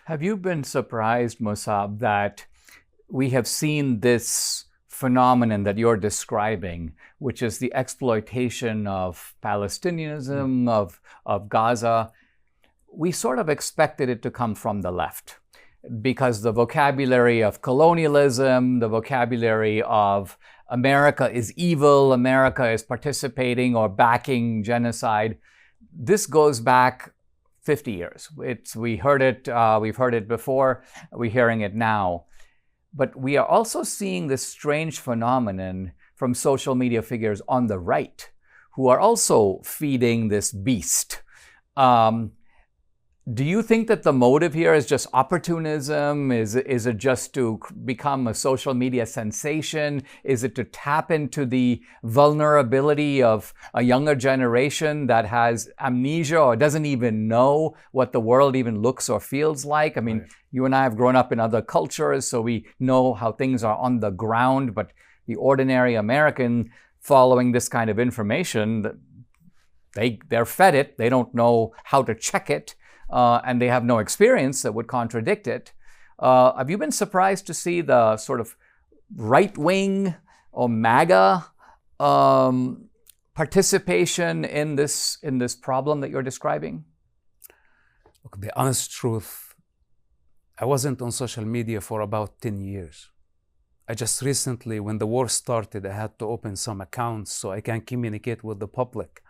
Have you been surprised, Musab, that we have seen this phenomenon that you're describing, which is the exploitation of Palestinianism, of Gaza? We sort of expected it to come from the left because the vocabulary of colonialism, the vocabulary of America is evil, America is participating or backing genocide, this goes back 50 years. We've heard it before, we're hearing it now. But we are also seeing this strange phenomenon from social media figures on the right who are also feeding this beast. Do you think that the motive here is just opportunism? Is it just to become a social media sensation? Is it to tap into the vulnerability of a younger generation that has amnesia or doesn't even know what the world even looks or feels like? I mean, right. You and I have grown up in other cultures, so we know how things are on the ground, but the ordinary American following this kind of information, they're fed it, they don't know how to check it. And they have no experience that would contradict it. Have you been surprised to see the sort of right-wing or MAGA participation in this problem that you're describing? Look, the honest truth, I wasn't on social media for about 10 years. I just recently, when the war started, I had to open some accounts so I can communicate with the public.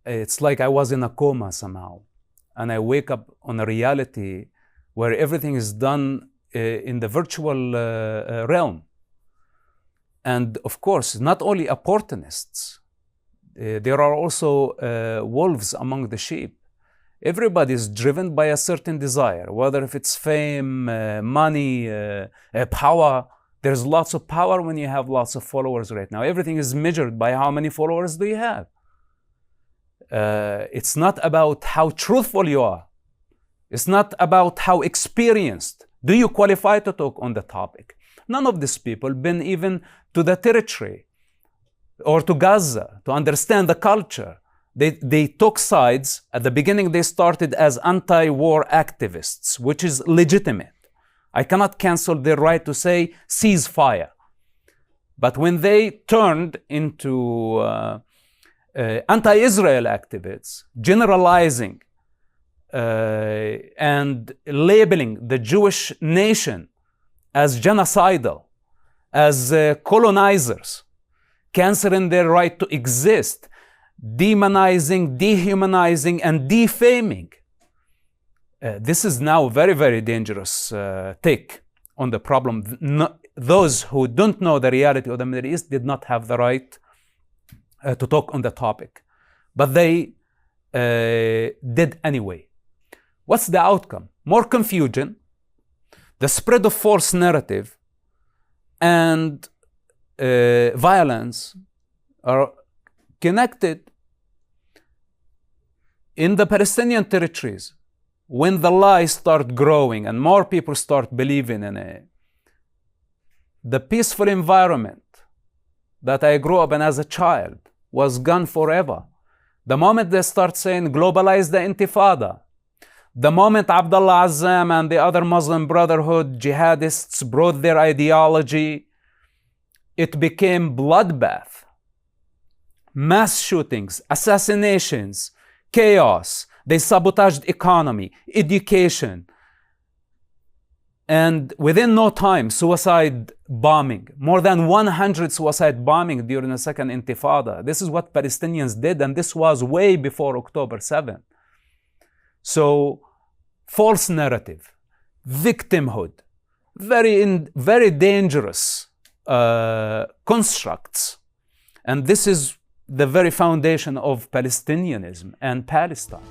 It's like I was in a coma somehow. And I wake up on a reality where everything is done in the virtual realm. And of course, not only opportunists, there are also wolves among the sheep. Everybody is driven by a certain desire, whether if it's fame, money, power. There's lots of power when you have lots of followers right now. Everything is measured by how many followers do you have. It's not about how truthful you are. It's not about how experienced. Do you qualify to talk on the topic? None of these people been even to the territory or to Gaza to understand the culture. They took sides. At the beginning, they started as anti-war activists, which is legitimate. I cannot cancel their right to say ceasefire. But when they turned into anti-Israel activists, generalizing and labeling the Jewish nation as genocidal, as colonizers, canceling their right to exist, demonizing, dehumanizing, and defaming. This is now a very, very dangerous take on the problem. Those who don't know the reality of the Middle East did not have the right to talk on the topic, but they did anyway. What's the outcome? More confusion, the spread of false narrative, and violence are connected. In the Palestinian territories, when the lies start growing and more people start believing in it, the peaceful environment that I grew up in as a child was gone forever. The moment they start saying globalize the intifada, the moment Abdullah Azzam and the other Muslim Brotherhood jihadists brought their ideology, it became bloodbath, mass shootings, assassinations, chaos. They sabotaged economy, education, and within no time, suicide bombing. More than 100 suicide bombing during the second intifada. This is what Palestinians did, and this was way before October 7. So, false narrative, victimhood, very dangerous constructs. And this is the very foundation of Palestinianism and Palestine.